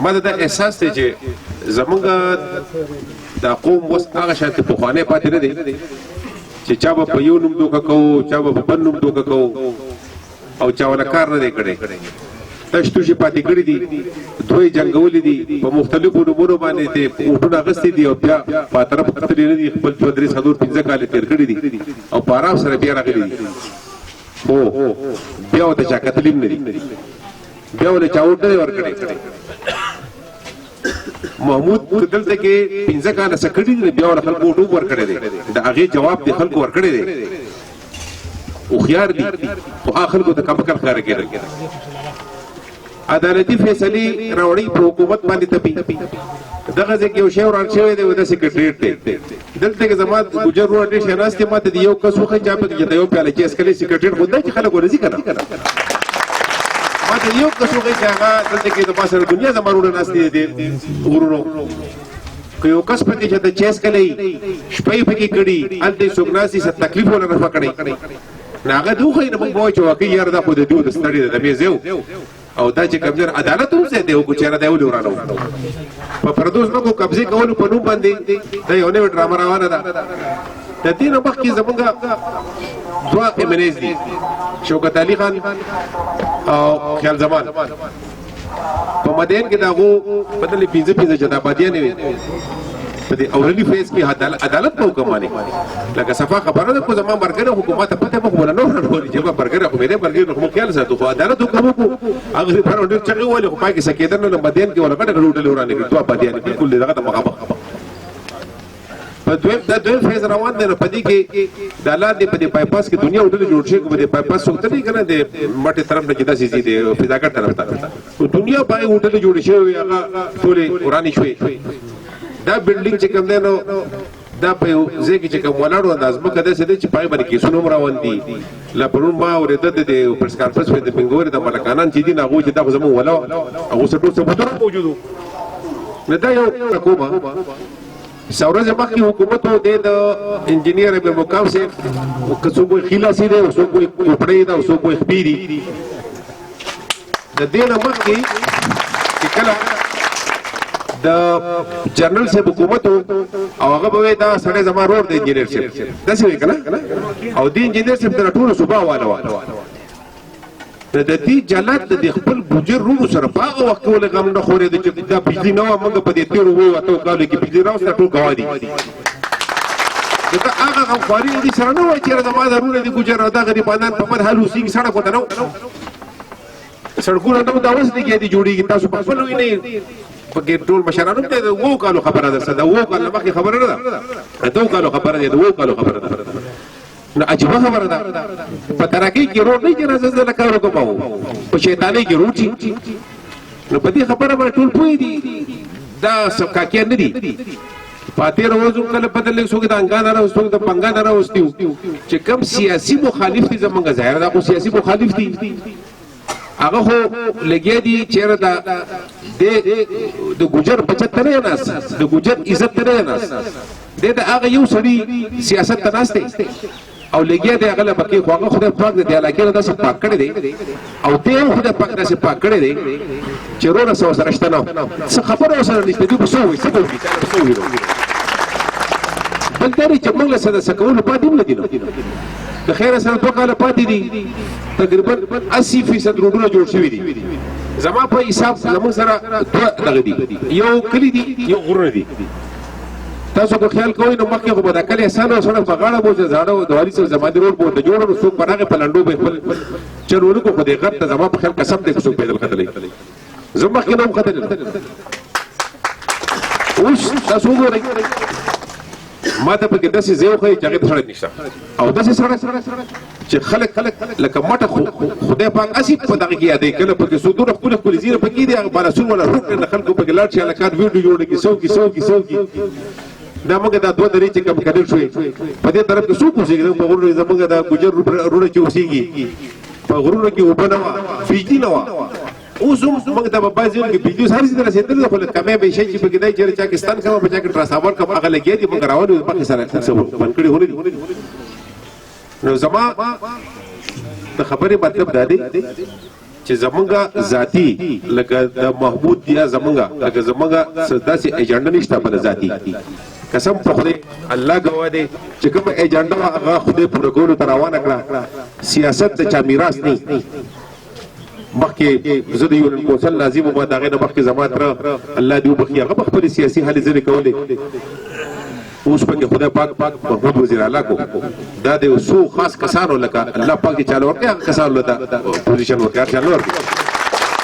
ما دا احساس دی چې زمونږ دا قوم اوس هغه شانتې پخوانی پاتې نه دی چې چا به په یو نوم دوکه کوو چا به په بل نوم دوکه کوو او چا ونه کار نه دی کړی تش توشي پاتې کړي دي دوی جنګولي دي په مختلفو نومونو باندې اوټونه اغستې دي او بیا په طرف ختلي نه دي خپل 34 څلور 15 کاله تېر کړي دي او په آرام سره بیا راغلي دي خو بیا ورته چا کتلي نه دي بیا ورته چا اوټ نه دی ورکړی محمود دلته کې 15 کاله څه کړي دي بیا ورته خلکو اوټ ورکړی دی د هغې جواب د خلکو ورکړی دی هوښیار دي خو هغه خلکو ته کم کار ښکاره کېدل عدالتي فیصلې راوړي په حکومت باندې تپي دغه ځای کې یو شی وران شوی دی د سکرټریټ دی دلته کې زما ګوجر وروڼه ډېر شناست دي ما ته د یو کس وښایي چې هغه پکې د یو پیاله چیس کلی سکرټریټ خو دی چې خلک ورځي که نه ما ته یو کس وښایي چې هغه دلته کې د ما سره دنیا زما وروڼه ناست دي غرونو که یو کس پکې چې د چیس کلی شپه یې پکې کړي هلته یې څوک ناست دي څه تکلیف ونه رفع کړی نو هغه د وښایي نه موږ به وایو چې واقعي یاره دا خو د دوی د ستړي د مېز یو او دا چې قبضه عدالت هم ځای دی وکړو چې دا ولې ورانه په پردو ځمکو قبضې کولو په نوم باندې دا یو نوې ډرامه روانه ده د دې نه مخکې زمونږ دوه امیرز دي شوکت علي خان او خیال زمان په مدین کې د هغو بدلې 15 جدابادیانې وې په دې اولني فیز کې عدالت په حکم باندې لکه صفا خبره ده خو زما برګره حکومت پته مخ ولا نو ورغولي چې ما برګره خو مې برګره خو خیال ساتو خو عدالت حکم کو هغه پر ډېر چغې ولې خو پاکي سکیدر نه مدین کې ولا کډه ډوډل ورانه کې دوه پدیان بالکل دغه ته مخابخ په دویم فیز روان دی نو په دې کې د لاندې په دې بایپاس کې دنیا وډلې جوړ شي په دې بایپاس څوک ته نه کنه د مټې طرف نه کېدا سي دي فضاګر طرف ته دنیا پای وډلې جوړ شي هغه ټولې ورانې شوې دا بلډینګ چې کوم دی نو دا په یو ځای کې چې کوم ولاړو انداز مکه داسې دی چې پای باندې کیسونه هم روان دي لا پرون ما اورېده د پرس کانفرنس په د پنګورې د ملکانان چې دي نو هغوی چې دا خو زموږ ولا هغو څه ټول ثبوتونه موجود وو نو دا یو حکومه څه ورځې مخکې حکومت و دی د انجینیر ابن مقام صاحب که څوک وایي خیلاسي دی او څوک وایي کوپړۍ ده او څوک وایي خپي دي د دې نه مخکې چې کله د جنرال صاحب حکومت او هغه به وایي دا سړی زما رور دی انجینیر صاحب داسې وایي که نه او دې انجینیر صاحب د ټوله صوبه واله وه د دې جلات د خپل ګوجر روڼو سره په هغه وخت کې ولې غم نه خورېده چې دا بجلي نه وه موږ په دې تېرو 7 کالو کې بجلي راوسته ټول ګواه دي ځکه هغه غمخواري دې سره نه وایي چېرې زما دا رونه دي ګوجر او دا غریبانان په مد حال اوسېږي سړک ورته نه سړکونه نه دا اوس دې کې دي جوړېږي تاسو په خپل وینئ پکې ټول مشرانو ته د 7 کالو خبره ده څه د 7 کالو مخکې خبره نه ده 2 کالو خبره ده د 7 کالو خبره ده نو عجیبه خبره ده په ترقۍ کې روډ نه چې راځه زه له کار وکړم په شیطانۍ کې روډ شي نو په دې خبره باندې ټول پوه دي دا کاکیان نه دي په تېره ورځو کله بدل څوک د انګا نه راوستي څوک د پنګا نه راوستي چې کوم سیاسي مخالف دي زمونږ ظاهر دا خو سیاسي مخالف دي هغه خو لګیا دي چېرې د ګوجر بچت ته نه ناست د ګوجر عزت ته نه ناست دی د هغه یو سړي سیاست ته ناست دی او لګیا دی هغه له پکې خو هغه خدای پاک د دې علاقې نه داسې پاک کړی دی او دی هم خدای پاک داسې پاک کړی دی چې رونه څه ورسره شته نه څه خبره ورسره نشته دوی به څه وایي څه به وکړي څه وایي بل دا دی چې موږ له څه کولو پاتې هم نه دي د خیره سره 2 کاله پاتې دي تقریبا 80% روډونه جوړ شوي دي زما په حساب زموږ سره 2 دغه دي یو کلي دي یو غرونه دي تاسو کو خیال کوئ نو مخکې خو به دا کلی اسانه او سړک په غاړه به زاړه د والي صاحب زمادي روډ به ورته جوړ څوک په هغې په لنډو به خپل چل ونکړو خو دې غر ته زما په خیال قسم دی که څوک پیدل ختلی زه مخکې نه هم ختلی اوس تاسو وګورئ ما ته پکې داسې ځای وښایي چې هغې ته سړک نشته او داسې سړک چې خلک لکه مټه خدای پاک هسې په دغه کې یادوي کله پکې څوکونه ښکلي ښکلي ځیره پکې دي هغه بالاسون والا روډ د خلکو پکې لاړ شي هلکان ویډیو جوړ کړي څوکي دا موږ دا 2 درې چې کم کډل شوې په دې طرف کې څوک اوسېږي په غرونو زموږ دا ګوجر روډه چې اوسېږي په غرونو کې اوبه نه وه بجلي نه وه اوس هم موږ ته په بعض ځایونو کې بجلي اوس هر څه ته رسېدلې ده خو لږ کمی به شی چې پکې دی چېرې چا کستان کومه په چا کې ټرانسفارمر کوم هغه لګیا دي موږ راولو مخکې سره څه بند کړي ونه دي نو زما د خبرې مطلب دا دی چې چې زمونږه ذاتی لکه د محمود یا زمونږه لکه زمونږه داسې ایجنډا نشته بل ذاتی قسم په خدای الله گواه دی چې کوم ایجنډا هغه خدای پوره کولو ته روانه کړه سیاست د چا میراث نه مخکې زه د یونین کوسل لازم وم د هغې نه مخکې زما تره الله دې وبخي هغه به خپلې سیاسي هلې ځلې کولې اوس پکې خدای پاک محمود وزیر اعلی کو دا د څو خاص کسانو لکه الله پاک چې چاله ورکړي هغه کسانو ته پوزیشن ورکړي چاله ورکړي